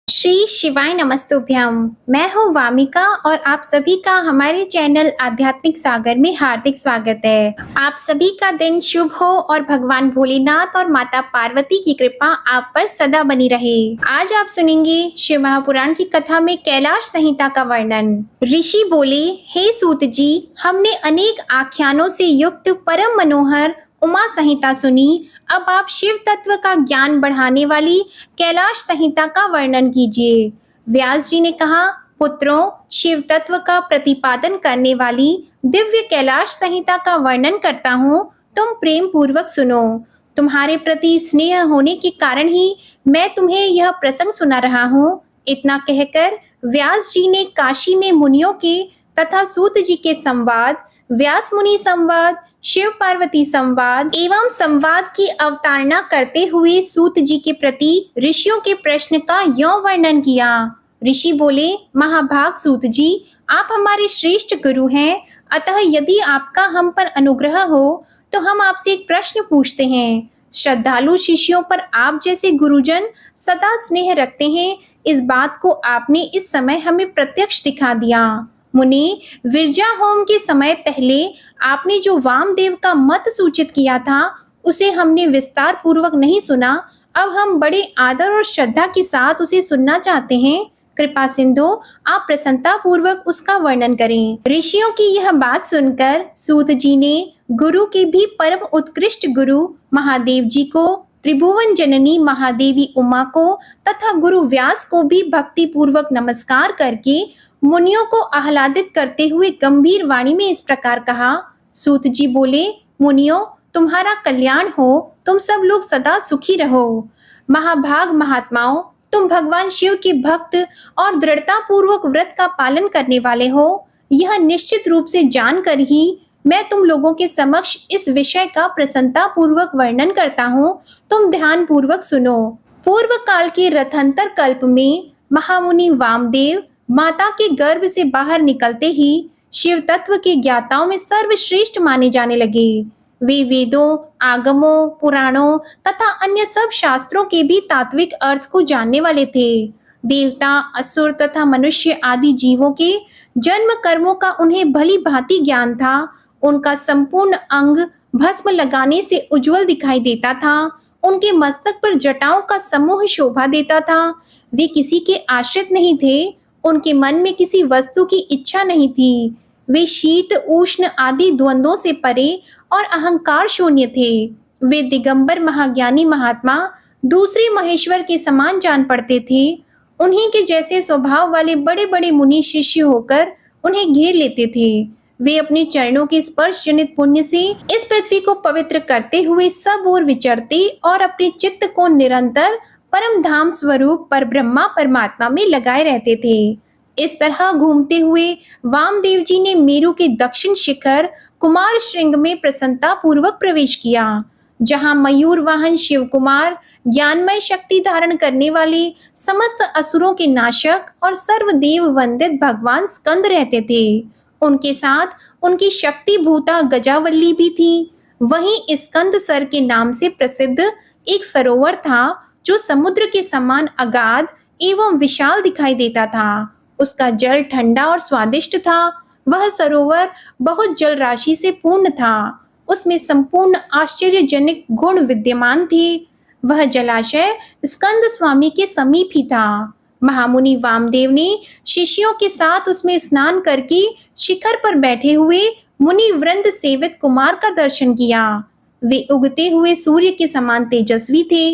श्री शिवाय नमस्तुभ्यम। मैं हूँ वामिका और आप सभी का हमारे चैनल आध्यात्मिक सागर में हार्दिक स्वागत है। आप सभी का दिन शुभ हो और भगवान भोलेनाथ और माता पार्वती की कृपा आप पर सदा बनी रहे। आज आप सुनेंगे शिव महापुराण की कथा में कैलाश संहिता का वर्णन। ऋषि बोले, हे सूत जी, हमने अनेक आख्यानों से युक्त परम मनोहर उमा संहिता सुनी। अब आप शिव तत्व का ज्ञान बढ़ाने वाली कैलाश संहिता का वर्णन कीजिए। व्यास जी ने कहा, पुत्रों, शिव तत्व का प्रतिपादन करने वाली दिव्य कैलाश संहिता का वर्णन करता हूँ, तुम प्रेम पूर्वक सुनो। तुम्हारे प्रति स्नेह होने के कारण ही मैं तुम्हें यह प्रसंग सुना रहा हूँ। इतना कहकर व्यास जी ने काशी में मुनियों के तथा सूत जी के संवाद, व्यास मुनि संवाद, शिव पार्वती संवाद एवं संवाद की अवतारणा करते हुए सूत जी के प्रति ऋषियों के प्रश्न का यों वर्णन किया। ऋषि बोले, महाभाग सूत जी, आप हमारे श्रेष्ठ गुरु हैं, अतः यदि आपका हम पर अनुग्रह हो तो हम आपसे एक प्रश्न पूछते हैं। श्रद्धालु शिष्यों पर आप जैसे गुरुजन सदा स्नेह रखते हैं, इस बात को आपने इस समय हमें प्रत्यक्ष दिखा दिया। मुनि, विरजा होम के समय पहले आपने जो वामदेव का मत सूचित किया था, उसे हमने विस्तार पूर्वक नहीं सुना। अब हम बड़े आदर और श्रद्धा के साथ उसे सुनना चाहते हैं। कृपा सिंधु, आप प्रसन्नता पूर्वक उसका वर्णन करें। ऋषियों की यह बात सुनकर सूत जी ने गुरु के भी परम उत्कृष्ट गुरु महादेव जी को, त्रिभुवन जननी महादेवी उमा को तथा गुरु व्यास को भी भक्ति पूर्वक नमस्कार करके मुनियों को आह्लादित करते हुए गंभीर वाणी में इस प्रकार कहा। सूत जी बोले, मुनियों, तुम्हारा कल्याण हो, तुम सब लोग सदा सुखी रहो। महाभाग महात्माओं, तुम भगवान शिव के भक्त और दृढ़ता पूर्वक व्रत का पालन करने वाले हो। यह निश्चित रूप से जानकर ही मैं तुम लोगों के समक्ष इस विषय का प्रसन्नता पूर्वक वर्णन करता हूँ। तुम ध्यान पूर्वक सुनो। पूर्व काल के रथंतर कल्प में महामुनि वामदेव माता के गर्भ से बाहर निकलते ही शिव तत्व के ज्ञाताओं में सर्वश्रेष्ठ माने जाने लगे। वे वेदों, आगमों, पुराणों तथा अन्य सब शास्त्रों के भी तात्विक अर्थ को जानने वाले थे। देवता, असुर तथा मनुष्य आदि जीवों के जन्म कर्मों का उन्हें भली भांति ज्ञान था। उनका संपूर्ण अंग भस्म लगाने से उज्जवल दिखाई देता था। उनके मस्तक पर जटाओं का समूह शोभा देता था। वे किसी के आश्रित नहीं थे। उनके मन में किसी वस्तु की इच्छा नहीं थी। वे शीत, उष्ण आदि द्वंद्वों से परे और अहंकार शून्य थे। वे दिगंबर महाज्ञानी महात्मा दूसरे महेश्वर के समान जान पड़ते थे। उन्हीं के जैसे स्वभाव वाले बड़े बड़े मुनि शिष्य होकर उन्हें घेर लेते थे। वे अपने चरणों के स्पर्श जनित पुण्य से इस पृथ्वी को पवित्र करते हुए सब ओर विचरते और अपने चित्त को निरंतर परम धाम स्वरूप पर ब्रह्मा परमात्मा में लगाए रहते थे। इस तरह घूमते हुए वामदेव जी ने मेरु के दक्षिण शिखर कुमार श्रृंग में प्रसन्नता पूर्वक प्रवेश किया, जहां मयूर वाहन शिव कुमार ज्ञानमय शक्ति धारण करने वाले समस्त असुरों के नाशक और सर्वदेव वंदित भगवान स्कंद रहते थे। उनके साथ उनकी शक्ति भूता गजावल्ली भी थी। वहीं स्कंद सर के नाम से प्रसिद्ध एक सरोवर था, जो समुद्र के समान अगाध एवं विशाल दिखाई देता था। उसका जल ठंडा और स्वादिष्ट था। वह सरोवर बहुत जल राशि से पूर्ण था। उसमें संपूर्ण आश्चर्यजनक गुण विद्यमान थे। वह जलाशय स्कंद स्वामी के समीप ही था। महामुनि वामदेव ने शिष्यों के साथ उसमें स्नान करके शिखर पर बैठे हुए मुनि वृंद सेवित कुमार का दर्शन किया। वे उगते हुए सूर्य के समान तेजस्वी थे।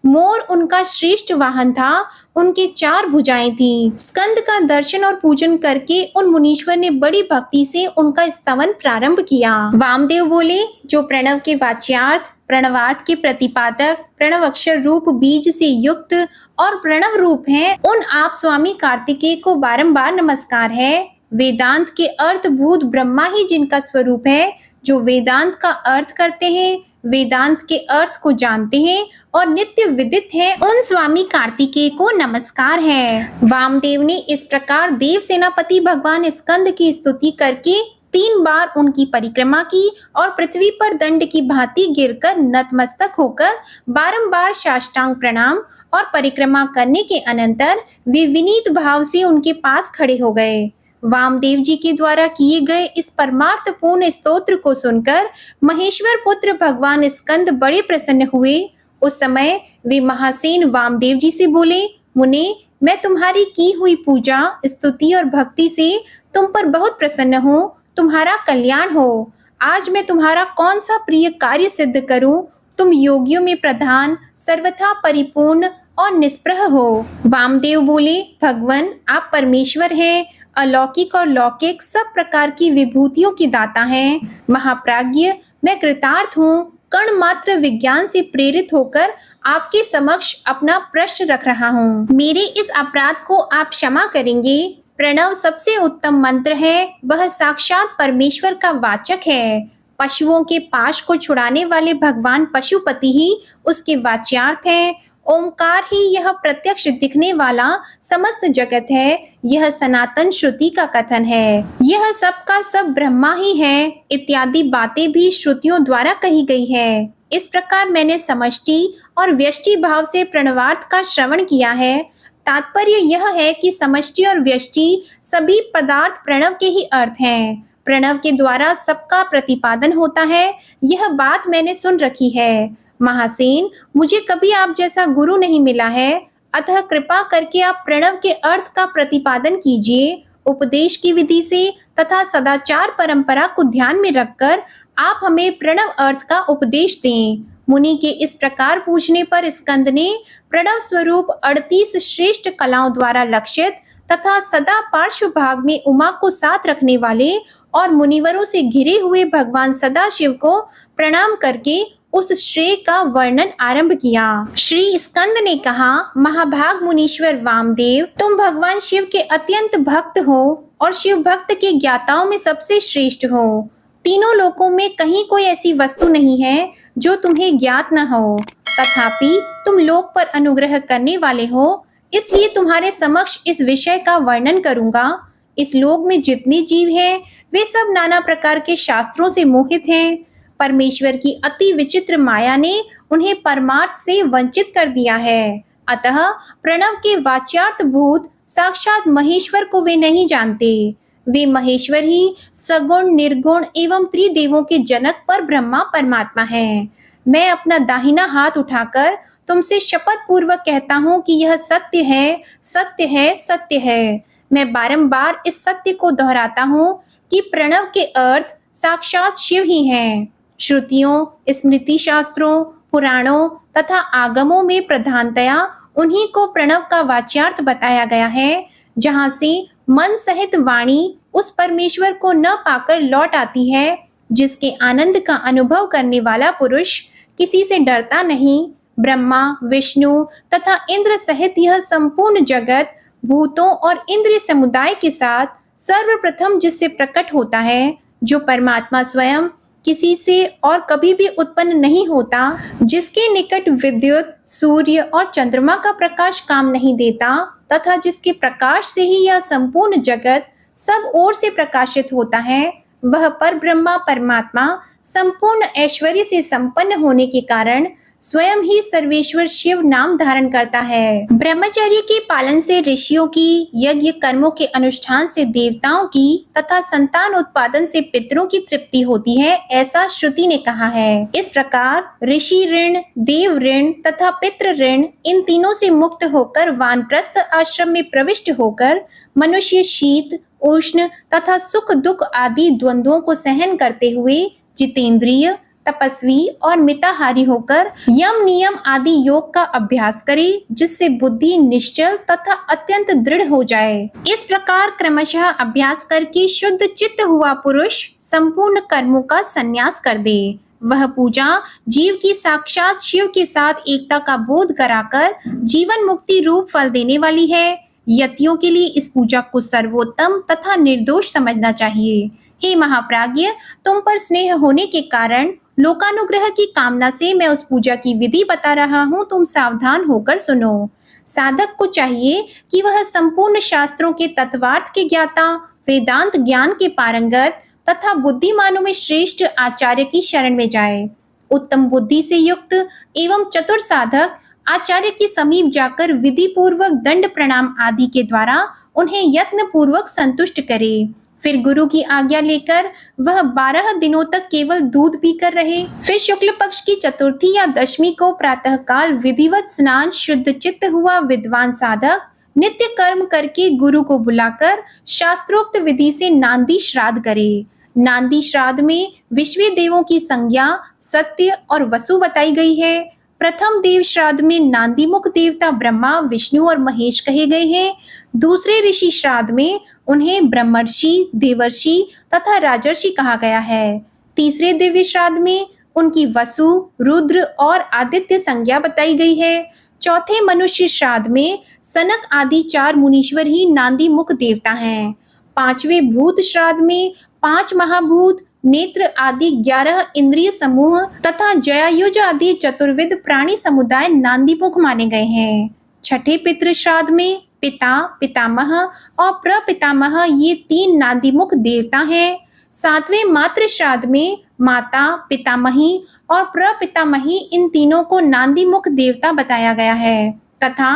मोर उनका श्रेष्ठ वाहन था। उनके 4 भुजाएं थीं। स्कंद का दर्शन और पूजन करके उन मुनीश्वर ने बड़ी भक्ति से उनका स्तवन प्रारंभ किया। वामदेव बोले, जो प्रणव के वाच्यार्थ, प्रणवार्थ के प्रतिपादक, प्रणव अक्षर रूप बीज से युक्त और प्रणव रूप हैं, उन आप स्वामी कार्तिकेय को बारंबार नमस्कार है। वेदांत के अर्थभूत ब्रह्मा ही जिनका स्वरूप है, जो वेदांत का अर्थ करते हैं, वेदांत के अर्थ को जानते हैं और नित्य विदित है, उन स्वामी कार्तिकेय को नमस्कार है। वामदेव ने इस प्रकार देव सेनापति भगवान स्कंद की स्तुति करके 3 बार उनकी परिक्रमा की और पृथ्वी पर दंड की भांति गिरकर नतमस्तक होकर बारंबार साष्टांग प्रणाम और परिक्रमा करने के अनंतर वे विनीत भाव से उनके पास खड़े हो गए। वामदेव जी के द्वारा किए गए इस परमार्थपूर्ण स्तोत्र को सुनकर महेश्वर पुत्र भगवान स्कंद बड़े प्रसन्न हुए। उस समय वे महासेन वामदेव जी से बोले, मुने, मैं तुम्हारी की हुई पूजा, स्तुति और भक्ति से तुम पर बहुत प्रसन्न हूँ। तुम्हारा कल्याण हो। आज मैं तुम्हारा कौन सा प्रिय कार्य सिद्ध करूं? तुम योगियों में प्रधान, सर्वथा परिपूर्ण और निष्प्रह हो। वामदेव बोले, भगवान, आप परमेश्वर हैं, अलौकिक और लौकिक सब प्रकार की विभूतियों की दाता हैं। महाप्राज्ञ, मैं कृतार्थ हूँ। कण मात्र विज्ञान से प्रेरित होकर आपके समक्ष अपना प्रश्न रख रहा हूँ। मेरे इस अपराध को आप क्षमा करेंगे। प्रणव सबसे उत्तम मंत्र है, वह साक्षात परमेश्वर का वाचक है। पशुओं के पाश को छुड़ाने वाले भगवान पशुपति ही उसके वाच्यार्थ हैं। ओंकार ही यह प्रत्यक्ष दिखने वाला समस्त जगत है। यह सनातन श्रुति का कथन है। यह सब का सब ब्रह्मा ही है इत्यादि बातें भी श्रुतियों द्वारा कही गई है। इस प्रकार मैंने समष्टि और व्यष्टि भाव से प्रणवार्थ का श्रवण किया है। तात्पर्य यह है कि समष्टि और व्यष्टि सभी पदार्थ प्रणव के ही अर्थ हैं। प्रणव के द्वारा सबका प्रतिपादन होता है, यह बात मैंने सुन रखी है। महासेन, मुझे कभी आप जैसा गुरु नहीं मिला है, अतः कृपा करके आप प्रणव के अर्थ का प्रतिपादन कीजिए। उपदेश की विधि से तथा सदाचार परंपरा को ध्यान में रखकर आप हमें प्रणव अर्थ का उपदेश दें। मुनि के इस प्रकार पूछने पर स्कंद ने प्रणव स्वरूप 38 श्रेष्ठ कलाओं द्वारा लक्षित तथा सदा पार्श्व भाग में उमा को साथ रखने वाले और मुनिवरों से घिरे हुए भगवान सदाशिव को प्रणाम करके उस श्रेय का वर्णन आरंभ किया। श्री स्कंद ने कहा, महाभाग मुनीश्वर वामदेव, तुम भगवान शिव के अत्यंत भक्त हो और शिव भक्त के ज्ञाताओं में सबसे श्रेष्ठ हो। तीनों लोकों में कहीं कोई ऐसी वस्तु नहीं है जो तुम्हें ज्ञात न हो। तथापि तुम लोक पर अनुग्रह करने वाले हो, इसलिए तुम्हारे समक्ष इस विषय का वर्णन करूंगा। इस लोक में जितने जीव हैं, वे सब नाना प्रकार के शास्त्रों से मोहित हैं। परमेश्वर की अति विचित्र माया ने उन्हें परमार्थ से वंचित कर दिया है। अतः प्रणव के वाच्यार्थ भूत साक्षात महेश्वर को वे नहीं जानते। वे महेश्वर ही सगुण, निर्गुण एवं त्रिदेवों के जनक पर ब्रह्मा परमात्मा हैं। मैं अपना दाहिना हाथ उठाकर तुमसे शपथ पूर्वक कहता हूँ कि यह सत्य है, सत्य है, सत्य है। मैं बारंबार इस सत्य को दोहराता हूँ कि प्रणव के अर्थ साक्षात शिव ही हैं। श्रुतियों, स्मृति शास्त्रों, पुराणों तथा आगमों में प्रधानतया उन्हीं को प्रणव का वाच्यार्थ बताया गया है, जहाँ से मन सहित वाणी उस परमेश्वर को न पाकर लौट आती है, जिसके आनंद का अनुभव करने वाला पुरुष किसी से डरता नहीं। ब्रह्मा, विष्णु तथा इंद्र सहित यह संपूर्ण जगत भूतों और इंद्रिय समुदाय के साथ सर्वप्रथम जिससे प्रकट होता है, जो परमात्मा स्वयं किसी से और कभी भी उत्पन्न नहीं होता, जिसके निकट विद्युत, सूर्य और चंद्रमा का प्रकाश काम नहीं देता तथा जिसके प्रकाश से ही यह संपूर्ण जगत सब ओर से प्रकाशित होता है, वह परब्रह्मा परमात्मा संपूर्ण ऐश्वर्य से संपन्न होने के कारण स्वयं ही सर्वेश्वर शिव नाम धारण करता है। ब्रह्मचर्य के पालन से ऋषियों की, यज्ञ कर्मों के अनुष्ठान से देवताओं की तथा संतान उत्पादन से पितरों की तृप्ति होती है, ऐसा श्रुति ने कहा है। इस प्रकार ऋषि ऋण, देव ऋण तथा पितृ ऋण, इन तीनों से मुक्त होकर वानप्रस्थ आश्रम में प्रविष्ट होकर मनुष्य शीत, उष्ण तथा सुख दुख आदि द्वंद्वों को सहन करते हुए जितेंद्रिय, तपस्वी और मिताहारी होकर यम नियम आदि योग का अभ्यास करे, जिससे बुद्धि निश्चल तथा अत्यंत दृढ़ हो जाए। इस प्रकार क्रमशः अभ्यास करके शुद्ध चित्त हुआ पुरुष संपूर्ण कर्मों का संन्यास कर दे। वह पूजा जीव की साक्षात शिव के साथ एकता का बोध कराकर जीवन मुक्ति रूप फल देने वाली है। यतियों के लिए इस पूजा को सर्वोत्तम तथा निर्दोष समझना चाहिए। हे महाप्राज्ञ, तुम पर स्नेह होने के कारण लोकानुग्रह की कामना से मैं उस पूजा की विधि बता रहा हूँ, तुम सावधान होकर सुनो। साधक को चाहिए कि वह संपूर्ण शास्त्रों के तत्वार्थ के ज्ञाता, वेदांत ज्ञान के पारंगत तथा बुद्धिमानों में श्रेष्ठ आचार्य की शरण में जाए। उत्तम बुद्धि से युक्त एवं चतुर साधक आचार्य के समीप जाकर विधि पूर्वक दंड प्रणाम आदि के द्वारा उन्हें यत्न पूर्वक संतुष्ट करे। फिर गुरु की आज्ञा लेकर वह 12 दिनों तक केवल दूध पीकर रहे। फिर शुक्ल पक्ष की चतुर्थी या दशमी को प्रातः काल विधिवत स्नान शुद्ध चित्त हुआ विद्वान साधक नित्य कर्म करके गुरु को बुलाकर शास्त्रोक्त विधि से नांदी श्राद्ध करे। नांदी श्राद्ध में विश्व देवों की संज्ञा सत्य और वसु बताई गई है। प्रथम देव श्राद्ध में नांदी मुख देवता ब्रह्मा, विष्णु और महेश कहे गए हैं। दूसरे ऋषि श्राद्ध में उन्हें ब्रह्मर्षि, देवर्षि तथा राजर्षि कहा गया है। तीसरे दिव्य श्राद्ध में उनकी वसु, रुद्र और आदित्य संज्ञा बताई गई है। चौथे मनुष्य श्राद्ध में सनक आदि 4 मुनीश्वर ही नांदी मुख देवता हैं। पांचवें भूत श्राद्ध में 5 महाभूत, नेत्र आदि 11 इंद्रिय समूह तथा जयायुज आदि चतुर्विध प्राणी समुदाय नांदी मुख माने गए हैं। छठे पितृ श्राद्ध में पिता, पितामह और प्रपितामह ये 3 नांदी मुख देवता हैं। सातवें मातृ श्राद्ध में माता, पितामही और प्रपितामही इन तीनों को नांदी मुख देवता बताया गया है तथा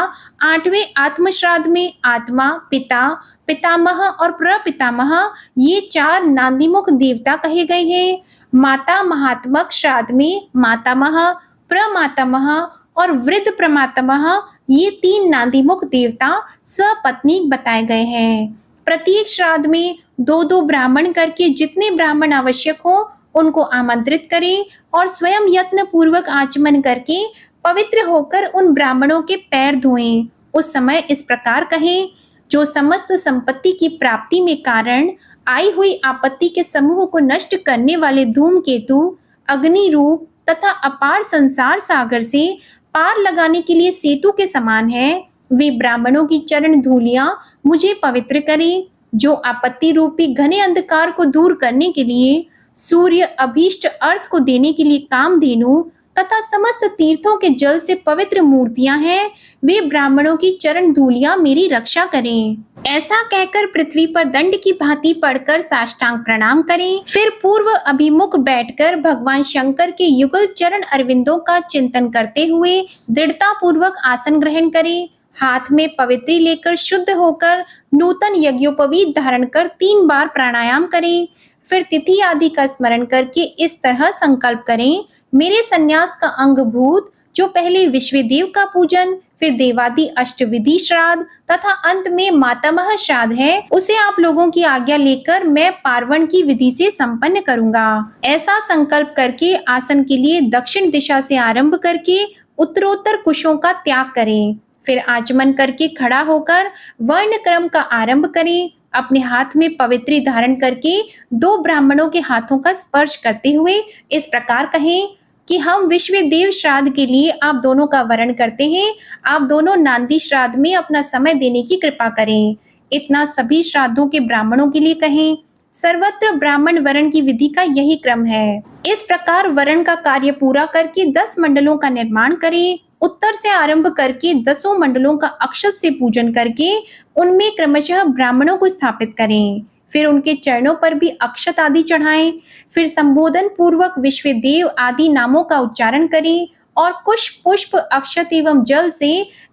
8वें आत्म श्राद्ध में आत्मा, पिता, पितामह और प्रपितामह ये 4 नांदीमुख देवता कहे गए हैं। माता महात्मक श्राद्ध में मातामह, प्रमातामह और वृद्ध प्रमातामह ये 3 नांदीमुख देवता सपत्नीक बताए गए हैं। प्रत्येक श्राद्ध में 2-2 ब्राह्मण करके जितने ब्राह्मण आवश्यक हो उनको आमंत्रित करें और स्वयं यत्न पूर्वक आचमन करके पवित्र होकर उन ब्राह्मणों के पैर धोएं। उस समय इस प्रकार कहें, जो समस्त संपत्ति की प्राप्ति में कारण आई हुई आपत्ति के समूह को नष्ट करने वाले धूमकेतु, अग्नि रूप तथा अपार संसार सागर से पार लगाने के लिए सेतु के समान है, वे ब्राह्मणों की चरण धूलियां मुझे पवित्र करें। जो आपत्ति रूपी घने अंधकार को दूर करने के लिए, सूर्य अभीष्ट अर्थ को देने के लिए कामधेनु तथा समस्त तीर्थों के जल से पवित्र मूर्तियां हैं, वे ब्राह्मणों की चरण धूलियां मेरी रक्षा करें। ऐसा कहकर पृथ्वी पर दंड की भांति पड़कर साष्टांग प्रणाम करें। फिर पूर्व अभिमुख बैठकर भगवान शंकर के युगल चरण अरविंदों का चिंतन करते हुए दृढ़ता पूर्वक आसन ग्रहण करें। हाथ में पवित्री लेकर शुद्ध होकर नूतन यज्ञोपवीत धारण कर 3 बार प्राणायाम करें। फिर तिथि आदि का स्मरण करके इस तरह संकल्प करें, मेरे संन्यास का अंगभूत जो पहले विश्वदेव का पूजन, फिर देवादि अष्टविधि श्राद्ध तथा अंत में मातामह श्राद्ध है, उसे आप लोगों की आज्ञा लेकर मैं पार्वण की विधि से संपन्न करूंगा। ऐसा संकल्प करके आसन के लिए दक्षिण दिशा से आरंभ करके उत्तरोत्तर कुशों का त्याग करें। फिर आचमन करके खड़ा होकर वर्ण क्रम का आरंभ करें। अपने हाथ में पवित्री धारण करके 2 ब्राह्मणों के हाथों का स्पर्श करते हुए इस प्रकार कहें कि हम विश्वदेव श्राद्ध के लिए आप दोनों का वरण करते हैं। आप दोनों नांदी श्राद्ध में अपना समय देने की कृपा करें। इतना सभी श्राद्धों के ब्राह्मणों के लिए कहें। सर्वत्र ब्राह्मण वरण की विधि का यही क्रम है। इस प्रकार वरण का कार्य पूरा करके 10 मंडलों का निर्माण करें। उत्तर से आरंभ करके 10 मंडलों का अक्षत से पूजन करके उनमें क्रमशः ब्राह्मणों को स्थापित करें। फिर उनके चरणों पर भी अक्षत आदि चढ़ाएं। फिर संबोधन पूर्वक विश्वदेव आदि नामों का उच्चारण करें और कुश, पुष्प, अक्षत एवं जल से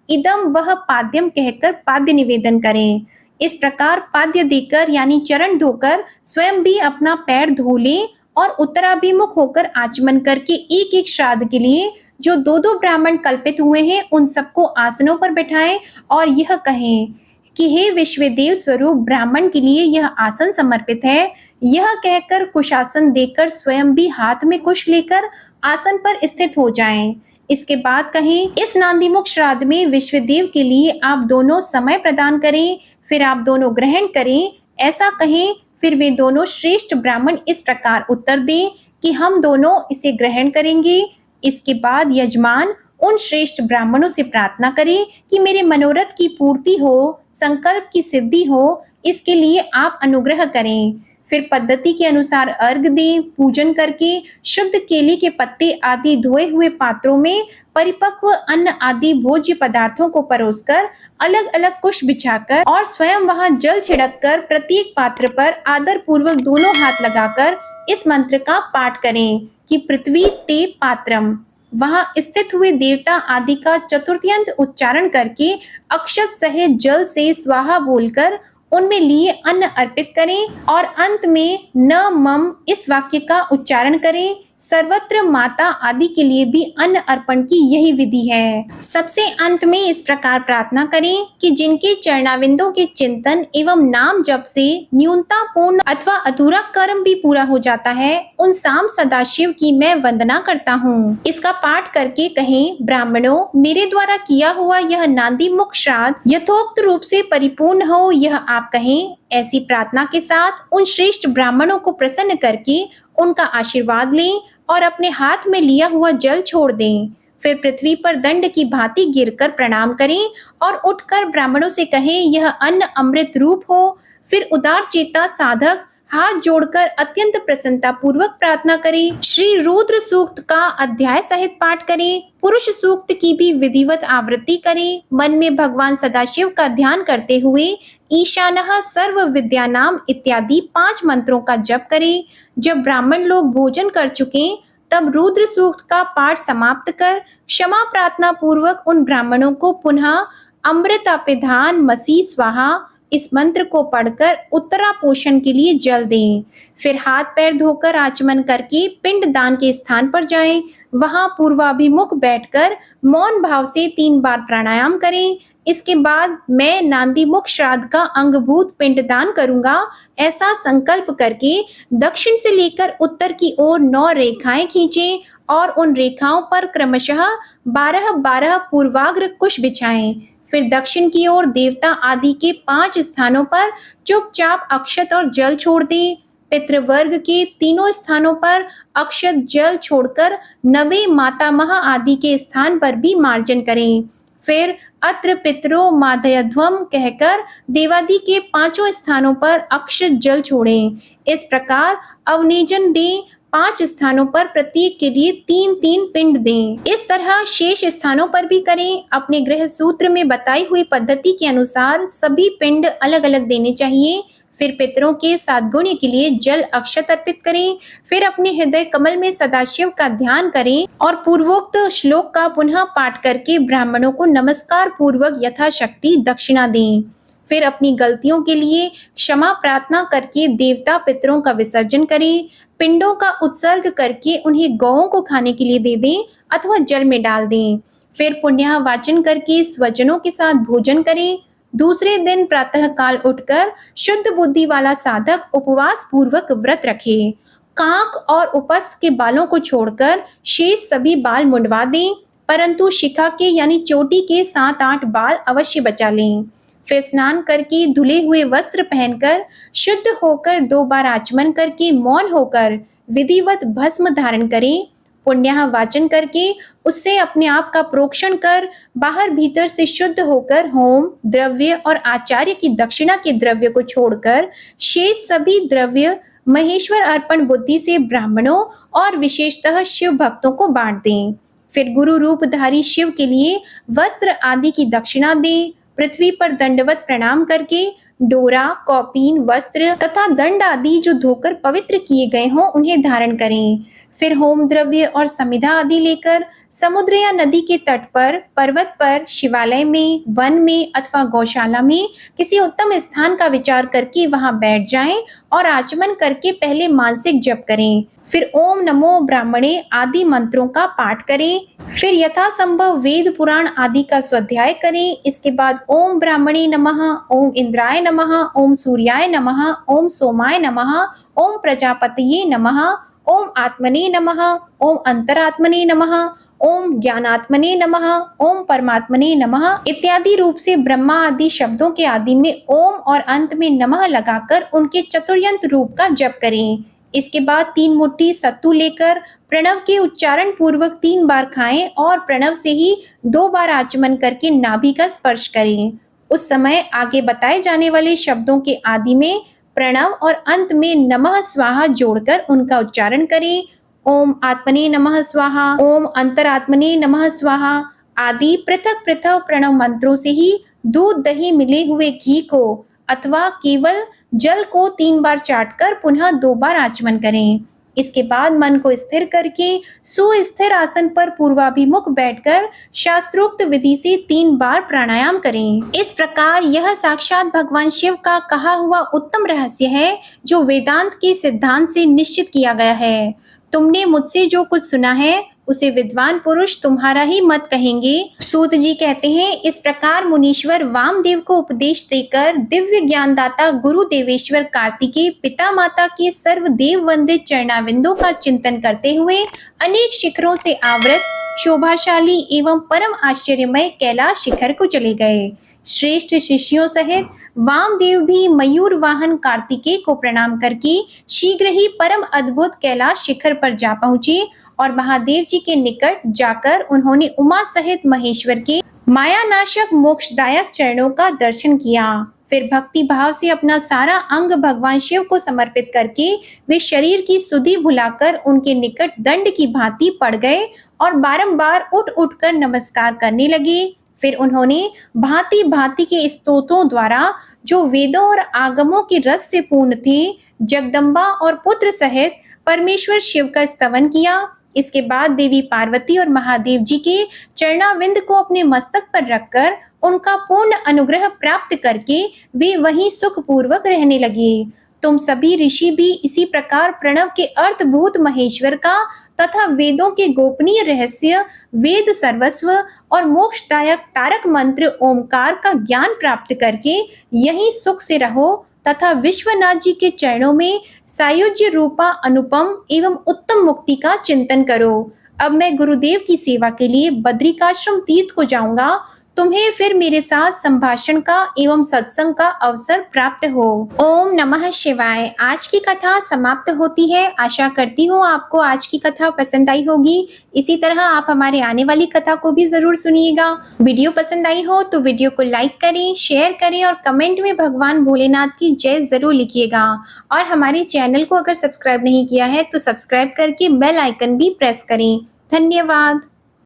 इदम वह पाद्यम कहकर पाद्य निवेदन करें। इस प्रकार पाद्य देकर यानी चरण धोकर स्वयं भी अपना पैर धो लें और उत्तराभिमुख होकर आचमन करके एक एक श्राद्ध के लिए जो 2-2 ब्राह्मण कल्पित हुए हैं उन सबको आसनों पर बैठाएं और यह कहें कि हे विश्वदेव स्वरूप ब्राह्मण के लिए यह आसन समर्पित है। यह कहकर कुशासन देकर स्वयं भी हाथ में कुश लेकर आसन पर स्थित हो जाएं। इसके बाद कहें, इस नांदीमुख श्राद्ध में विश्वदेव के लिए आप दोनों समय प्रदान करें, फिर आप दोनों ग्रहण करें। ऐसा कहें। फिर वे दोनों श्रेष्ठ ब्राह्मण इस प्रकार उत्तर दें कि हम दोनों इसे ग्रहण करेंगे। इसके बाद यजमान उन श्रेष्ठ ब्राह्मणों से प्रार्थना करें कि मेरे मनोरथ की पूर्ति हो, संकल्प की सिद्धि हो, इसके लिए आप अनुग्रह करें। फिर पद्धति के अनुसार अर्घ दें। पूजन करके शुद्ध केले के पत्ते आदि धोए हुए पात्रों में परिपक्व अन्न आदि भोज्य पदार्थों को परोसकर अलग अलग कुश बिछाकर और स्वयं वहां जल छिड़ककर प्रत्येक पात्र पर आदर पूर्वक दोनों हाथ लगाकर इस मंत्र का पाठ करें कि पृथ्वी ते पात्रम वहां स्थित हुए देवता आदि का चतुर्थ्यंत उच्चारण करके अक्षत सहित जल से स्वाहा बोलकर उनमें लिए अन्न अर्पित करें और अंत में न मम इस वाक्य का उच्चारण करें। सर्वत्र माता आदि के लिए भी अन्न अर्पण की यही विधि है। सबसे अंत में इस प्रकार प्रार्थना करें कि जिनके चरणाविंदों के चिंतन एवं नाम जप से न्यूनता पूर्ण अथवा अधूरा कर्म भी पूरा हो जाता है, उन साम सदाशिव की मैं वंदना करता हूँ। इसका पाठ करके कहें, ब्राह्मणों, मेरे द्वारा किया हुआ यह नांदी मुख श्राद्ध यथोक्त रूप से परिपूर्ण हो, यह आप कहें। ऐसी प्रार्थना के साथ उन श्रेष्ठ ब्राह्मणों को प्रसन्न करके उनका आशीर्वाद लें और अपने हाथ में लिया हुआ जल छोड़ दें। फिर पृथ्वी पर दंड की भांति गिरकर प्रणाम करें और उठकर ब्राह्मणों से कहें, यह अन्न अमृत रूप हो। फिर उदार चेता साधक हाथ जोड़कर अत्यंत प्रसन्नता पूर्वक प्रार्थना करें। श्री रुद्र सूक्त का अध्याय सहित पाठ करें। पुरुष सूक्त की भी विधिवत आवृत्ति करें। मन में भगवान सदाशिव का ध्यान करते हुए ईशानः सर्व विद्यानाम इत्यादि 5 मंत्रों का जप करें। जब ब्राह्मण लोग भोजन कर चुके तब रुद्र सूक्त का पाठ समाप्त कर क्षमा प्रार्थना पूर्वक उन ब्राह्मणों को पुनः अमृतापिधान मसी स्वाहा इस मंत्र को पढ़कर उत्तरा पोषण के लिए जल दें। फिर हाथ पैर धोकर आचमन करके पिंड दान के स्थान पर जाएं। वहां पूर्वाभिमुख बैठकर मौन भाव से 3 बार प्राणायाम करें। इसके बाद मैं नांदी मुख श्राद्ध का अंगभूत पिंडदान करूंगा, ऐसा संकल्प करके दक्षिण से लेकर उत्तर की ओर 9 रेखाएं खींचें और उन रेखाओं पर क्रमशः 12-12 पूर्वाग्र कुश बिछाएं। फिर दक्षिण की ओर देवता आदि के 5 स्थानों पर चुपचाप अक्षत और जल छोड़ दें। पितृवर्ग के 3 स्थानों पर अक्षत जल छोड़कर 9 मातामह आदि के स्थान पर भी मार्जन करें। फिर अत्र पितरो माधयध्वम कहकर देवादि के 5 स्थानों पर अक्षत जल छोड़ें। इस प्रकार अवनेजन दें। 5 स्थानों पर प्रत्येक के लिए 3-3 पिंड दें। इस तरह शेष स्थानों पर भी करें। अपने गृह सूत्र में बताई हुई पद्धति के अनुसार सभी पिंड अलग अलग देने चाहिए। फिर पितरों के सद्गुण्य के लिए जल अक्षत अर्पित करें। फिर अपने हृदय कमल में सदाशिव का ध्यान करें और पूर्वोक्त श्लोक का पुनः पाठ करके ब्राह्मणों को नमस्कार पूर्वक यथाशक्ति दक्षिणा दें। फिर अपनी गलतियों के लिए क्षमा प्रार्थना करके देवता पितरों का विसर्जन करें। पिंडों का उत्सर्ग करके उन्हें गौओं को खाने के लिए दे दें अथवा जल में डाल दें। फिर पुण्य वाचन करके स्वजनों के साथ भोजन करें। दूसरे दिन प्रातः काल उठकर शुद्ध बुद्धि वाला साधक उपवास पूर्वक व्रत रखे। कांक और उपस्थ के बालों को छोड़कर शेष सभी बाल मुंडवा दें, परंतु शिखा के यानी चोटी के 7-8 बाल अवश्य बचा लें। फिर स्नान करके धुले हुए वस्त्र पहनकर शुद्ध होकर 2 बार आचमन करके मौन होकर विधिवत भस्म धारण करें। पुण्य वाचन करके उससे अपने आप का प्रोक्षण कर बाहर भीतर से शुद्ध होकर होम द्रव्य और आचार्य की दक्षिणा के द्रव्य को छोड़कर शेष सभी द्रव्य महेश्वर अर्पण बुद्धि से ब्राह्मणों और विशेषतः शिव भक्तों को बांट दें। फिर गुरु रूपधारी शिव के लिए वस्त्र आदि की दक्षिणा दें। पृथ्वी पर दंडवत प्रणाम करके डोरा, कौपीन, वस्त्र तथा दंड आदि जो धोकर पवित्र किए गए हों उन्हें धारण करें। फिर होम द्रव्य और समिधा आदि लेकर समुद्र या नदी के तट पर, पर्वत पर, शिवालय में, वन में अथवा गौशाला में किसी उत्तम स्थान का विचार करके वहां बैठ जाएं और आचमन करके पहले मानसिक जप करें। फिर ओम नमो ब्राह्मणे आदि मंत्रों का पाठ करें। फिर यथासंभव वेद पुराण आदि का स्वाध्याय करें। इसके बाद ओम ब्राह्मणे नमः, ओम इंद्राय नमः, ओम सूर्याय नमः, ओम सोमाय नमः, ओम प्रजापतये नमः, ओम आत्मने नमः, ओम अंतरात्मने नमः, ओम ज्ञानात्मने नमः, ओम परमात्मने नमः इत्यादि रूप से ब्रह्मा आदि शब्दों के आदि में ओम और अंत में नमः लगाकर उनके चतुर्यंत रूप का जप करें। इसके बाद 3 मुट्ठी सत्तू लेकर प्रणव के उच्चारण पूर्वक 3 बार खाएं और प्रणव से ही 2 बार आचमन करके नाभि का स्पर्श करें। उस समय आगे बताए जाने वाले शब्दों के आदि में प्रणव और अंत में नमः स्वाहा जोड़कर उनका उच्चारण करें। ओम आत्मने नमः स्वाहा, ओम अंतरात्मने नमः स्वाहा आदि पृथक पृथक प्रणव मंत्रों से ही दूध दही मिले हुए घी को अथवा केवल जल को 3 बार चाटकर पुनः 2 बार आचमन करें। इसके बाद मन को स्थिर करके सुस्थिर आसन पर पूर्वाभिमुख बैठकर शास्त्रोक्त विधि से 3 बार प्राणायाम करें। इस प्रकार यह साक्षात भगवान शिव का कहा हुआ उत्तम रहस्य है जो वेदांत के सिद्धांत से निश्चित किया गया है। तुमने मुझसे जो कुछ सुना है उसे विद्वान पुरुष तुम्हारा ही मत कहेंगे। सूत जी कहते हैं, इस प्रकार मुनीश्वर वामदेव को उपदेश देकर दिव्य ज्ञानदाता गुरु देवेश्वर कार्तिकेय पिता माता के सर्वदेव वंदित चरणाविंदों का चिंतन करते हुए अनेक शिखरों से आवृत शोभाशाली एवं परम आश्चर्यमय कैलाश शिखर को चले गए। श्रेष्ठ शिष्यों सहित वामदेव भी मयूर वाहन कार्तिकेय को प्रणाम करके शीघ्र ही परम अद्भुत कैलाश शिखर पर जा पहुंचे और महादेव जी के निकट जाकर उन्होंने उमा सहित महेश्वर के मायानाशक मोक्षदायक चरणों का दर्शन किया। फिर भक्ति भाव से अपना सारा अंग भगवान शिव को समर्पित करके वे शरीर की सुधि भुलाकर उनके निकट दंड की भांति पड़ गए और बारंबार उठ उठकर नमस्कार करने लगे। फिर उन्होंने भांति भांति के स्तोत्रों द्वारा जो वेदों और आगमों के रस से पूर्ण थे जगदम्बा और पुत्र सहित परमेश्वर शिव का स्तवन किया। इसके बाद देवी पार्वती और महादेव जी के चरणाविंद को अपने मस्तक पर रखकर उनका पूर्ण अनुग्रह प्राप्त करके वे वहीं सुखपूर्वक रहने लगे। तुम सभी ऋषि भी इसी प्रकार प्रणव के अर्थभूत महेश्वर का तथा वेदों के गोपनीय रहस्य वेद सर्वस्व और मोक्षदायक तारक मंत्र ओमकार का ज्ञान प्राप्त करके यहीं सुख से रहो तथा विश्वनाथ जी के चरणों में सायुज्य रूपा अनुपम एवं उत्तम मुक्ति का चिंतन करो। अब मैं गुरुदेव की सेवा के लिए बद्रिकाश्रम तीर्थ को जाऊंगा। तुम्हें फिर मेरे साथ संभाषण का एवं सत्संग का अवसर प्राप्त हो। ओम नमः शिवाय। आज की कथा समाप्त होती है। आशा करती हूँ आपको आज की कथा पसंद आई होगी। इसी तरह आप हमारे आने वाली कथा को भी जरूर सुनिएगा। वीडियो पसंद आई हो तो वीडियो को लाइक करें, शेयर करें और कमेंट में भगवान भोलेनाथ की जय जरूर लिखिएगा। और हमारे चैनल को अगर सब्सक्राइब नहीं किया है तो सब्सक्राइब करके बेल आइकन भी प्रेस करें। धन्यवाद।